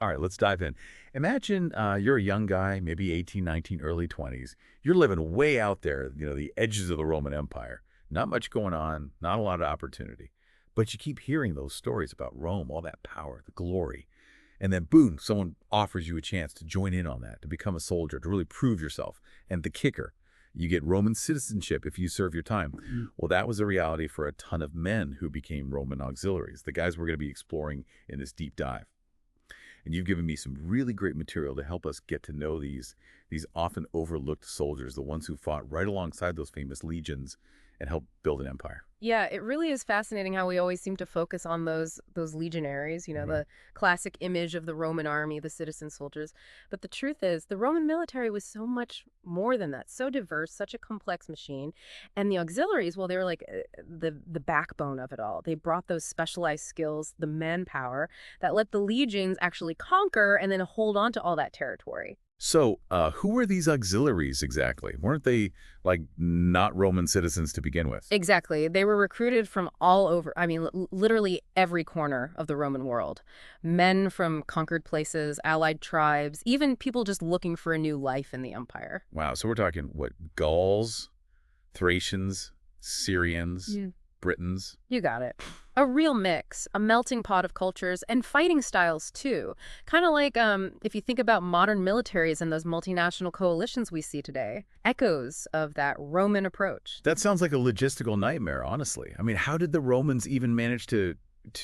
All right, let's dive in. Imagine you're a young guy, maybe 18, 19, early 20s. You're living way out there, the edges of the Roman Empire. Not much going on, not a lot of opportunity. But you keep hearing those stories about Rome, all that power, the glory. And then, boom, someone offers you a chance to join in on that, to become a soldier, to really prove yourself. And the kicker, you get Roman citizenship if you serve your time. Well, that was a reality for a ton of men who became Roman auxiliaries, the guys we're going to be exploring in this deep dive. And you've given me some really great material to help us get to know these often overlooked soldiers, the ones who fought right alongside those famous legions and helped build an empire. Yeah, it really is fascinating how we always seem to focus on those legionaries, Mhm. the classic image of the Roman army, the citizen soldiers. But the truth is, the Roman military was so much more than that, so diverse, such a complex machine. And the auxiliaries, well, they were like the backbone of it all. They brought those specialized skills, the manpower that let the legions actually conquer and then hold on to all that territory. So, who were these auxiliaries exactly? Weren't they like not Roman citizens to begin with? Exactly. They were recruited from all over, I mean, literally every corner of the Roman world. Men from conquered places, allied tribes, even people just looking for a new life in the empire. Wow. So we're talking what? Gauls, Thracians, Syrians, Yeah. Britons. You got it. A real mix, a melting pot of cultures and fighting styles too. Kind of like if you think about modern militaries and those multinational coalitions we see today, echoes of that Roman approach. That sounds like a logistical nightmare, honestly. I mean, how did the Romans even manage to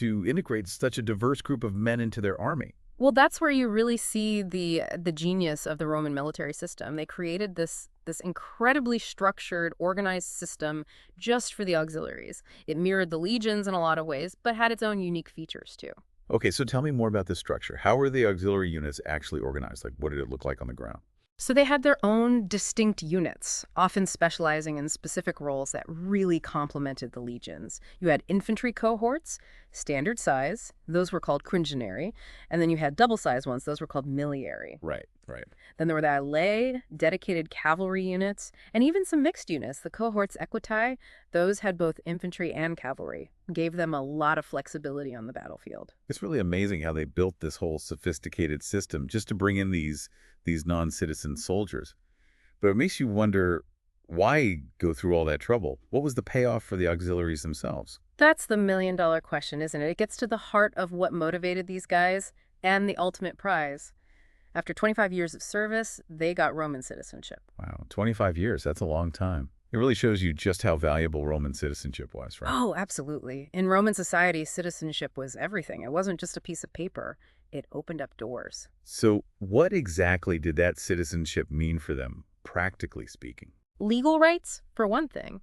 integrate such a diverse group of men into their army? Well, that's where you really see the genius of the Roman military system. They created this incredibly structured, organized system just for the auxiliaries. It mirrored the legions in a lot of ways, but had its own unique features too. Okay, so tell me more about this structure. How were the auxiliary units actually organized? Like, what did it look like on the ground? So they had their own distinct units, often specializing in specific roles that really complemented the legions. You had infantry cohorts, standard size, those were called quingenary, and then you had double-sized ones, those were called miliary. Right, right. Then there were the allee, dedicated cavalry units, and even some mixed units. The cohorts equitae, those had both infantry and cavalry, gave them a lot of flexibility on the battlefield. It's really amazing how they built this whole sophisticated system just to bring in these non-citizen soldiers. But it makes you wonder, why go through all that trouble? What was the payoff for the auxiliaries themselves? That's the million-dollar question, isn't it? It gets to the heart of what motivated these guys and the ultimate prize. After 25 years of service, they got Roman citizenship. Wow, 25 years, that's a long time. It really shows you just how valuable Roman citizenship was, right? Oh, absolutely. In Roman society, citizenship was everything. It wasn't just a piece of paper. It opened up doors. So what exactly did that citizenship mean for them, practically speaking? Legal rights, for one thing.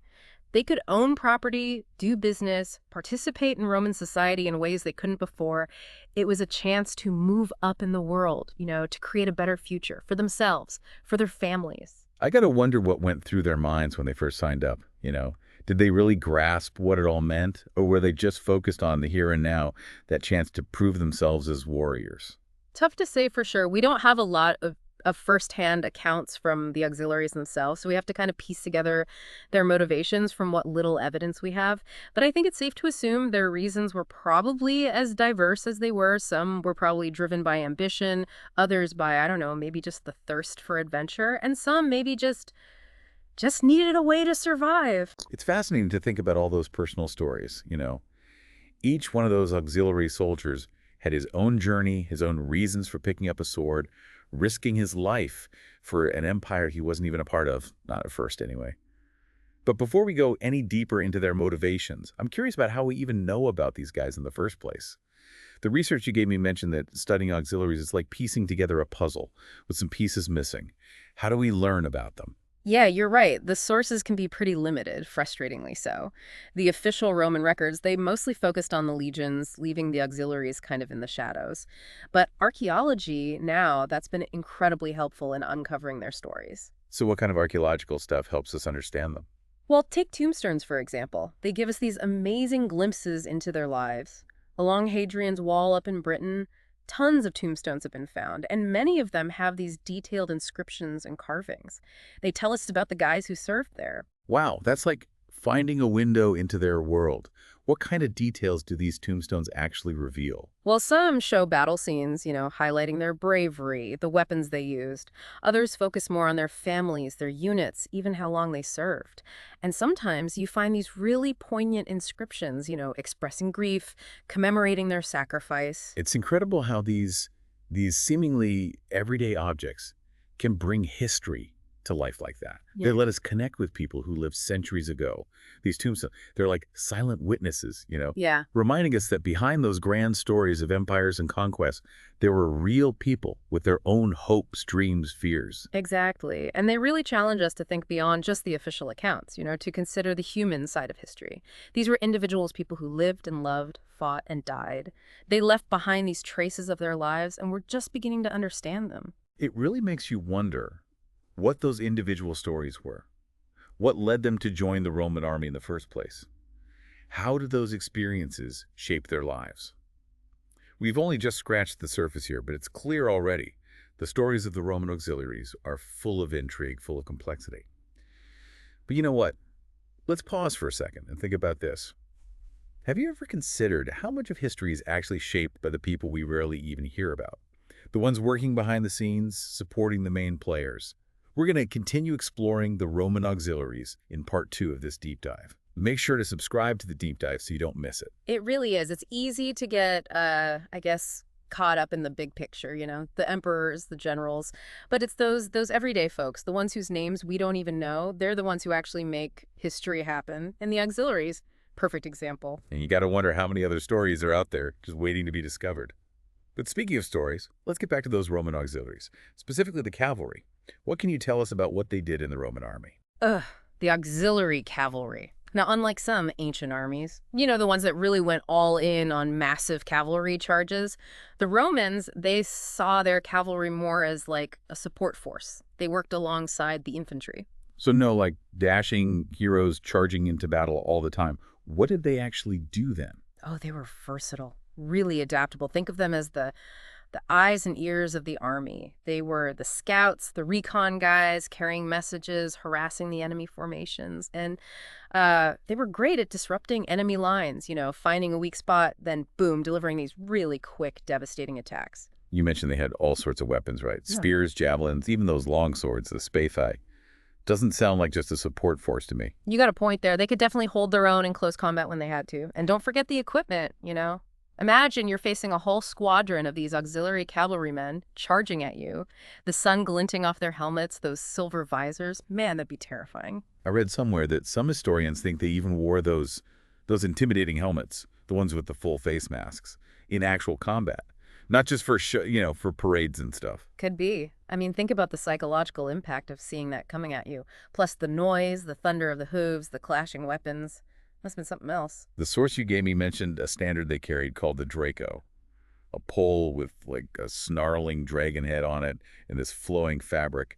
They could own property, do business, participate in Roman society in ways they couldn't before. It was a chance to move up in the world, to create a better future for themselves, for their families. I got to wonder what went through their minds when they first signed up. Did they really grasp what it all meant, or were they just focused on the here and now, that chance to prove themselves as warriors? Tough to say for sure. We don't have a lot of firsthand accounts from the auxiliaries themselves, so we have to kind of piece together their motivations from what little evidence we have. But I think it's safe to assume their reasons were probably as diverse as they were. Some were probably driven by ambition, others by, I don't know, maybe just the thirst for adventure, and some maybe just needed a way to survive. It's fascinating to think about all those personal stories. Each one of those auxiliary soldiers had his own journey, his own reasons for picking up a sword, risking his life for an empire he wasn't even a part of, not at first anyway. But before we go any deeper into their motivations, I'm curious about how we even know about these guys in the first place. The research you gave me mentioned that studying auxiliaries is like piecing together a puzzle with some pieces missing. How do we learn about them? Yeah, you're right. The sources can be pretty limited, frustratingly so. The official Roman records, they mostly focused on the legions, leaving the auxiliaries kind of in the shadows. But archaeology now, that's been incredibly helpful in uncovering their stories. So what kind of archaeological stuff helps us understand them? Well, take tombstones, for example. They give us these amazing glimpses into their lives. Along Hadrian's Wall up in Britain, tons of tombstones have been found, and many of them have these detailed inscriptions and carvings. They tell us about the guys who served there. Wow, that's like finding a window into their world. What kind of details do these tombstones actually reveal? Well, some show battle scenes, highlighting their bravery, the weapons they used. Others focus more on their families, their units, even how long they served. And sometimes you find these really poignant inscriptions, expressing grief, commemorating their sacrifice. It's incredible how these seemingly everyday objects can bring history to life like that. They Yeah. let us connect with people who lived centuries ago. These tombstones, they're like silent witnesses, Yeah. reminding us that behind those grand stories of empires and conquests, there were real people with their own hopes, dreams, fears. Exactly. And they really challenge us to think beyond just the official accounts, to consider the human side of history. These were individuals, people who lived and loved, fought and died. They left behind these traces of their lives, and we're just beginning to understand them. It really makes you wonder what those individual stories were. What led them to join the Roman army in the first place? How did those experiences shape their lives? We've only just scratched the surface here, but it's clear already. The stories of the Roman auxiliaries are full of intrigue, full of complexity. But you know what? Let's pause for a second and think about this. Have you ever considered how much of history is actually shaped by the people we rarely even hear about? The ones working behind the scenes, supporting the main players. We're going to continue exploring the Roman auxiliaries in part 2 of this deep dive. Make sure to subscribe to the deep dive so you don't miss it. It really is. It's easy to get, I guess, caught up in the big picture, the emperors, the generals. But it's those everyday folks, the ones whose names we don't even know. They're the ones who actually make history happen. And the auxiliaries, perfect example. And you got to wonder how many other stories are out there just waiting to be discovered. But speaking of stories, let's get back to those Roman auxiliaries, specifically the cavalry. What can you tell us about what they did in the Roman army? Ugh, the auxiliary cavalry. Now, unlike some ancient armies, the ones that really went all in on massive cavalry charges, the Romans, they saw their cavalry more as like a support force. They worked alongside the infantry. So no, like dashing heroes charging into battle all the time. What did they actually do then? Oh, they were versatile, really adaptable. Think of them as the eyes and ears of the army. They were the scouts, the recon guys, carrying messages, harassing the enemy formations. And they were great at disrupting enemy lines, finding a weak spot, then boom, delivering these really quick, devastating attacks. You mentioned they had all sorts of weapons, right? Yeah. Spears, javelins, even those long swords, the spaethai. Doesn't sound like just a support force to me. You got a point there. They could definitely hold their own in close combat when they had to. And don't forget the equipment. Imagine you're facing a whole squadron of these auxiliary cavalrymen charging at you, the sun glinting off their helmets, those silver visors. Man, that'd be terrifying. I read somewhere that some historians think they even wore those intimidating helmets, the ones with the full face masks, in actual combat. Not just for for parades and stuff. Could be. I mean, think about the psychological impact of seeing that coming at you. Plus the noise, the thunder of the hooves, the clashing weapons. Must have been something else. The source you gave me mentioned a standard they carried called the Draco, a pole with like a snarling dragon head on it and this flowing fabric.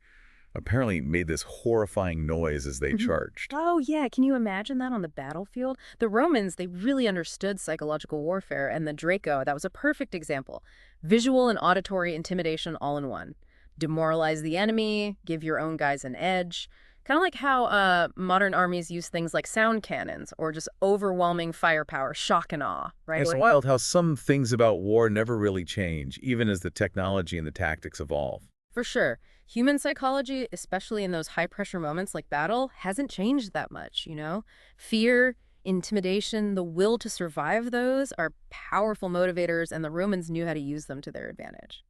Apparently made this horrifying noise as they charged. Oh, yeah. Can you imagine that on the battlefield? The Romans, they really understood psychological warfare, and the Draco, that was a perfect example. Visual and auditory intimidation all in one. Demoralize the enemy, give your own guys an edge. Kind of like how modern armies use things like sound cannons or just overwhelming firepower, shock and awe, right? It's wild how some things about war never really change, even as the technology and the tactics evolve. For sure. Human psychology, especially in those high-pressure moments like battle, hasn't changed that much. Fear, intimidation, the will to survive those are powerful motivators, and the Romans knew how to use them to their advantage.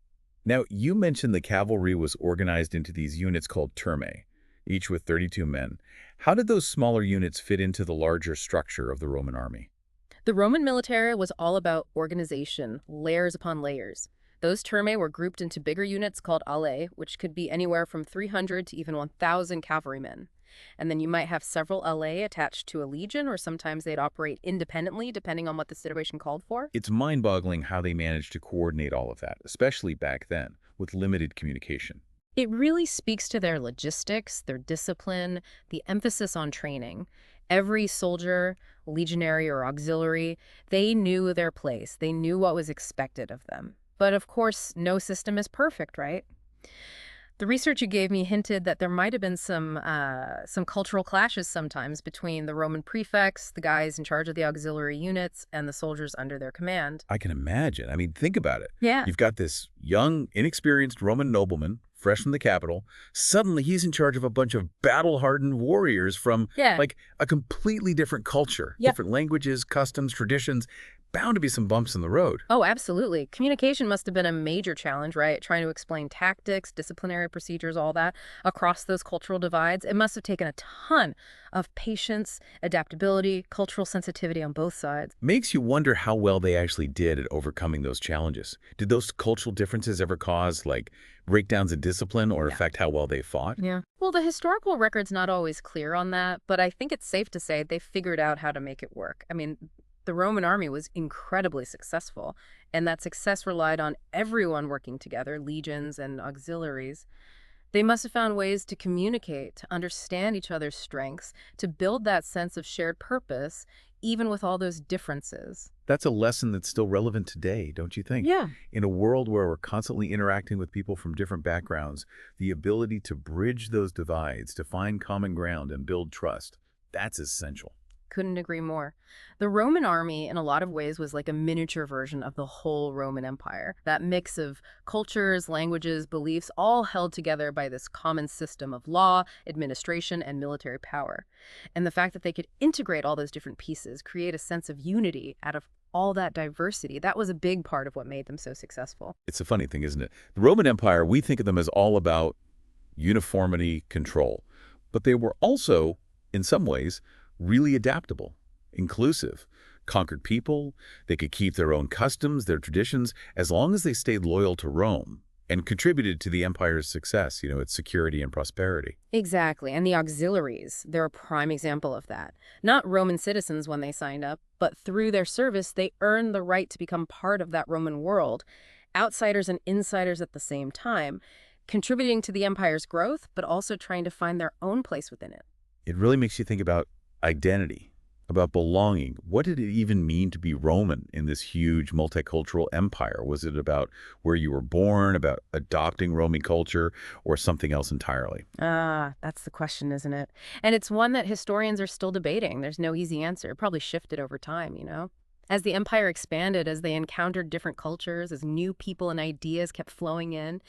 Now, you mentioned the cavalry was organized into these units called turmae, each with 32 men. How did those smaller units fit into the larger structure of the Roman army? The Roman military was all about organization, layers upon layers. Those turmae were grouped into bigger units called alae, which could be anywhere from 300 to even 1,000 cavalrymen. And then you might have several alae attached to a legion, or sometimes they'd operate independently depending on what the situation called for. It's mind-boggling how they managed to coordinate all of that, especially back then, with limited communication. It really speaks to their logistics, their discipline, the emphasis on training. Every soldier, legionary or auxiliary, they knew their place. They knew what was expected of them. But of course, no system is perfect, right? The research you gave me hinted that there might have been some cultural clashes sometimes between the Roman prefects, the guys in charge of the auxiliary units, and the soldiers under their command. I can imagine. I mean, think about it. Yeah. You've got this young, inexperienced Roman nobleman, fresh from the capital. Suddenly, he's in charge of a bunch of battle-hardened warriors from, Yeah. like, a completely different culture, Yep. different languages, customs, traditions. Bound to be some bumps in the road. Oh, absolutely. Communication must have been a major challenge, right? Trying to explain tactics, disciplinary procedures, all that across those cultural divides. It must have taken a ton of patience, adaptability, cultural sensitivity on both sides. Makes you wonder how well they actually did at overcoming those challenges. Did those cultural differences ever cause, like, breakdowns in discipline or Yeah. affect how well they fought? Yeah. Well, the historical record's not always clear on that, but I think it's safe to say they figured out how to make it work. I mean, the Roman army was incredibly successful, and that success relied on everyone working together, legions and auxiliaries. They must have found ways to communicate, to understand each other's strengths, to build that sense of shared purpose, even with all those differences. That's a lesson that's still relevant today, don't you think? Yeah. In a world where we're constantly interacting with people from different backgrounds, the ability to bridge those divides, to find common ground and build trust, that's essential. Couldn't agree more. The Roman army, in a lot of ways, was like a miniature version of the whole Roman Empire. That mix of cultures, languages, beliefs, all held together by this common system of law, administration, and military power. And the fact that they could integrate all those different pieces, create a sense of unity out of all that diversity, that was a big part of what made them so successful. It's a funny thing, isn't it? The Roman Empire, we think of them as all about uniformity, control. But they were also, in some ways, really adaptable, inclusive, conquered people. They could keep their own customs, their traditions, as long as they stayed loyal to Rome and contributed to the empire's success, its security and prosperity. Exactly. And the auxiliaries, they're a prime example of that. Not Roman citizens when they signed up, but through their service, they earned the right to become part of that Roman world, outsiders and insiders at the same time, contributing to the empire's growth, but also trying to find their own place within it. It really makes you think about identity, about belonging. What did it even mean to be Roman in this huge multicultural empire? Was it about where you were born, about adopting Roman culture, or something else entirely? Ah, that's the question, isn't it? And it's one that historians are still debating. There's no easy answer. It probably shifted over time, you know? As the empire expanded, as they encountered different cultures, as new people and ideas kept flowing in.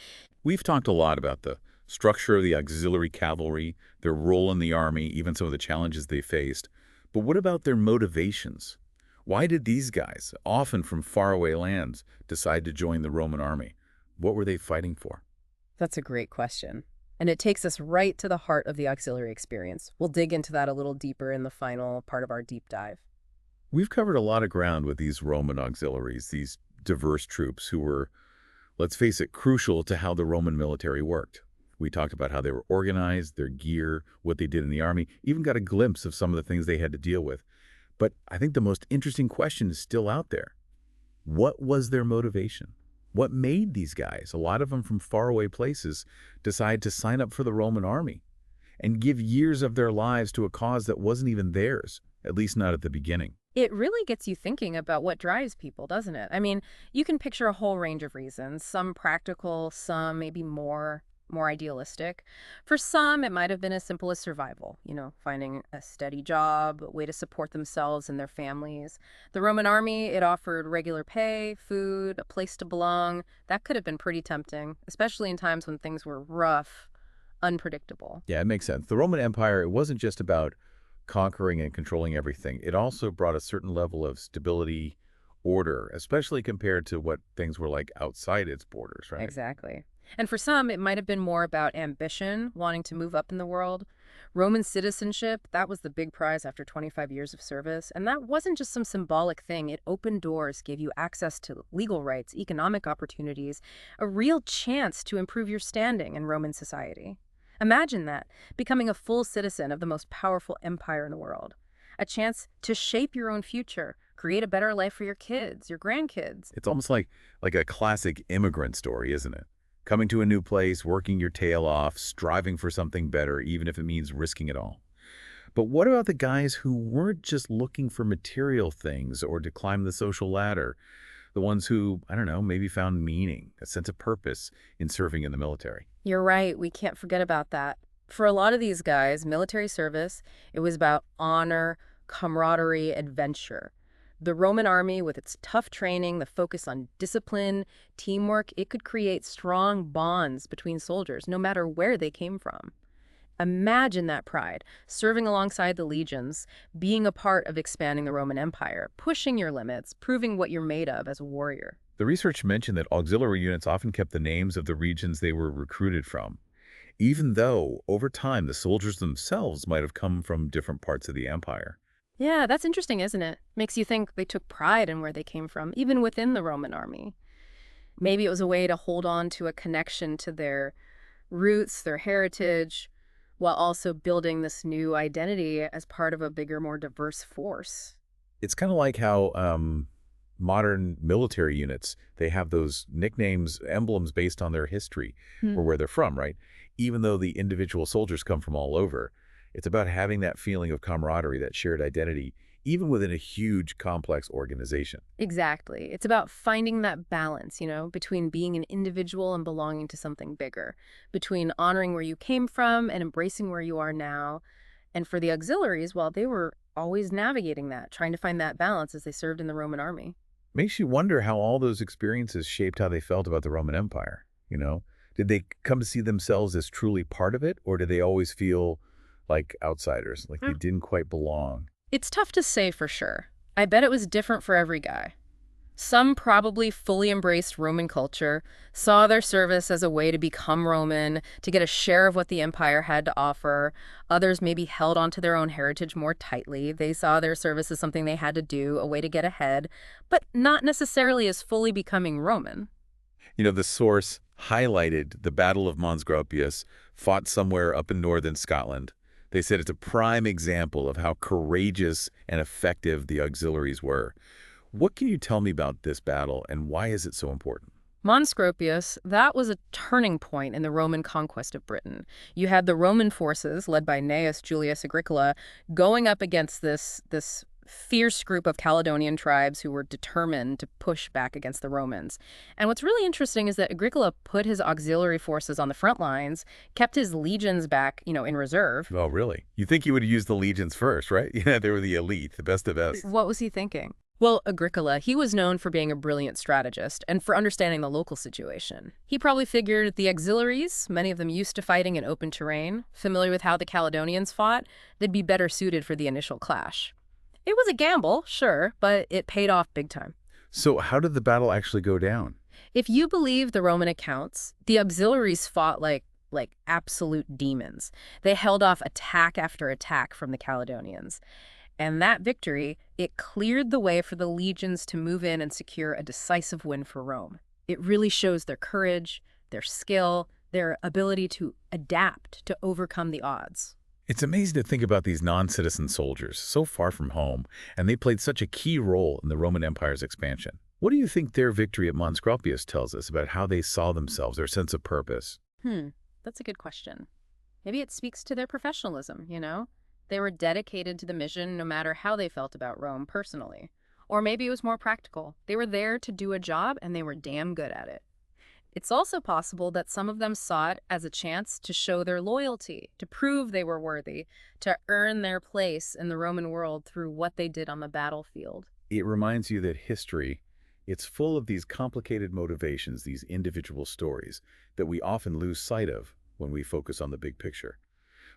We've talked a lot about the structure of the auxiliary cavalry, their role in the army, even some of the challenges they faced. But what about their motivations? Why did these guys, often from faraway lands, decide to join the Roman army? What were they fighting for? That's a great question. And it takes us right to the heart of the auxiliary experience. We'll dig into that a little deeper in the final part of our deep dive. We've covered a lot of ground with these Roman auxiliaries, these diverse troops who were, let's face it, crucial to how the Roman military worked. We talked about how they were organized, their gear, what they did in the army, even got a glimpse of some of the things they had to deal with. But I think the most interesting question is still out there. What was their motivation? What made these guys, a lot of them from faraway places, decide to sign up for the Roman army and give years of their lives to a cause that wasn't even theirs, at least not at the beginning? It really gets you thinking about what drives people, doesn't it? I mean, you can picture a whole range of reasons, some practical, some maybe more idealistic. For some, it might have been as simple as survival, finding a steady job, a way to support themselves and their families. The Roman army, it offered regular pay, food, a place to belong. That could have been pretty tempting, especially in times when things were rough, unpredictable. Yeah, it makes sense. The Roman Empire, it wasn't just about conquering and controlling everything. It also brought a certain level of stability, order, especially compared to what things were like outside its borders, right? Exactly. And for some, it might have been more about ambition, wanting to move up in the world. Roman citizenship, that was the big prize after 25 years of service. And that wasn't just some symbolic thing. It opened doors, gave you access to legal rights, economic opportunities, a real chance to improve your standing in Roman society. Imagine that, becoming a full citizen of the most powerful empire in the world. A chance to shape your own future, create a better life for your kids, your grandkids. It's almost like a classic immigrant story, isn't it? Coming to a new place, working your tail off, striving for something better, even if it means risking it all. But what about the guys who weren't just looking for material things or to climb the social ladder? The ones who, I don't know, maybe found meaning, a sense of purpose in serving in the military. You're right, we can't forget about that. For a lot of these guys, military service, it was about honor, camaraderie, adventure. The Roman army, with its tough training, the focus on discipline, teamwork, it could create strong bonds between soldiers, no matter where they came from. Imagine that pride, serving alongside the legions, being a part of expanding the Roman Empire, pushing your limits, proving what you're made of as a warrior. The research mentioned that auxiliary units often kept the names of the regions they were recruited from, even though, over time, the soldiers themselves might have come from different parts of the empire. Yeah, that's interesting, isn't it? Makes you think they took pride in where they came from, even within the Roman army. Maybe it was a way to hold on to a connection to their roots, their heritage, while also building this new identity as part of a bigger, more diverse force. It's kind of like how modern military units, they have those nicknames, emblems based on their history Hmm. or where they're from, right? Even though the individual soldiers come from all over, it's about having that feeling of camaraderie, that shared identity, even within a huge, complex organization. Exactly. It's about finding that balance, between being an individual and belonging to something bigger, between honoring where you came from and embracing where you are now. And for the auxiliaries, well, they were always navigating that, trying to find that balance as they served in the Roman army. Makes you wonder how all those experiences shaped how they felt about the Roman Empire, you know? Did they come to see themselves as truly part of it, or did they always feel like outsiders, like they didn't quite belong? It's tough to say for sure. I bet it was different for every guy. Some probably fully embraced Roman culture, saw their service as a way to become Roman, to get a share of what the empire had to offer. Others maybe held onto their own heritage more tightly. They saw their service as something they had to do, a way to get ahead, but not necessarily as fully becoming Roman. The source highlighted the Battle of Mons Gropius, fought somewhere up in northern Scotland. They said it's a prime example of how courageous and effective the auxiliaries were. What can you tell me about this battle, and why is it so important? Mons Gropius, that was a turning point in the Roman conquest of Britain. You had the Roman forces, led by Gnaeus Julius Agricola, going up against this fierce group of Caledonian tribes who were determined to push back against the Romans. And what's really interesting is that Agricola put his auxiliary forces on the front lines, kept his legions back, in reserve. Oh, really? You think you would use the legions first, right? Yeah, they were the elite, the best of best. What was he thinking? Well, Agricola, he was known for being a brilliant strategist and for understanding the local situation. He probably figured the auxiliaries, many of them used to fighting in open terrain, familiar with how the Caledonians fought, they'd be better suited for the initial clash. It was a gamble, sure, but it paid off big time. So how did the battle actually go down? If you believe the Roman accounts, the auxiliaries fought like absolute demons. They held off attack after attack from the Caledonians. And that victory, it cleared the way for the legions to move in and secure a decisive win for Rome. It really shows their courage, their skill, their ability to adapt to overcome the odds. It's amazing to think about these non-citizen soldiers, so far from home, and they played such a key role in the Roman Empire's expansion. What do you think their victory at Mons Gropius tells us about how they saw themselves, their sense of purpose? That's a good question. Maybe it speaks to their professionalism, They were dedicated to the mission no matter how they felt about Rome personally. Or maybe it was more practical. They were there to do a job and they were damn good at it. It's also possible that some of them saw it as a chance to show their loyalty, to prove they were worthy, to earn their place in the Roman world through what they did on the battlefield. It reminds you that history, it's full of these complicated motivations, these individual stories that we often lose sight of when we focus on the big picture.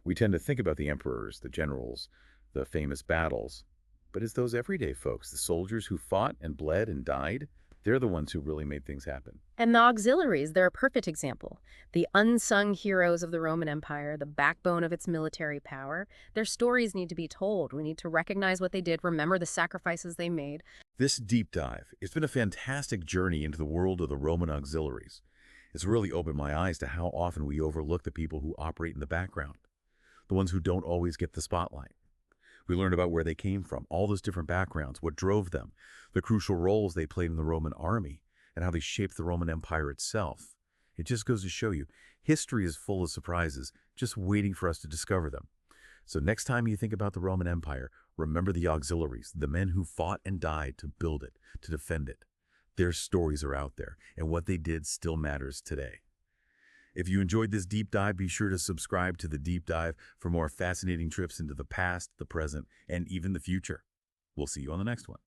We tend to think about the emperors, the generals, the famous battles. But it's those everyday folks, the soldiers who fought and bled and died, they're the ones who really made things happen. And the auxiliaries, they're a perfect example. The unsung heroes of the Roman Empire, the backbone of its military power. Their stories need to be told. We need to recognize what they did, remember the sacrifices they made. This deep dive, it's been a fantastic journey into the world of the Roman auxiliaries. It's really opened my eyes to how often we overlook the people who operate in the background, the ones who don't always get the spotlight. We learned about where they came from, all those different backgrounds, what drove them, the crucial roles they played in the Roman army, and how they shaped the Roman Empire itself. It just goes to show you, history is full of surprises, just waiting for us to discover them. So next time you think about the Roman Empire, remember the auxiliaries, the men who fought and died to build it, to defend it. Their stories are out there, and what they did still matters today. If you enjoyed this deep dive, be sure to subscribe to the deep dive for more fascinating trips into the past, the present, and even the future. We'll see you on the next one.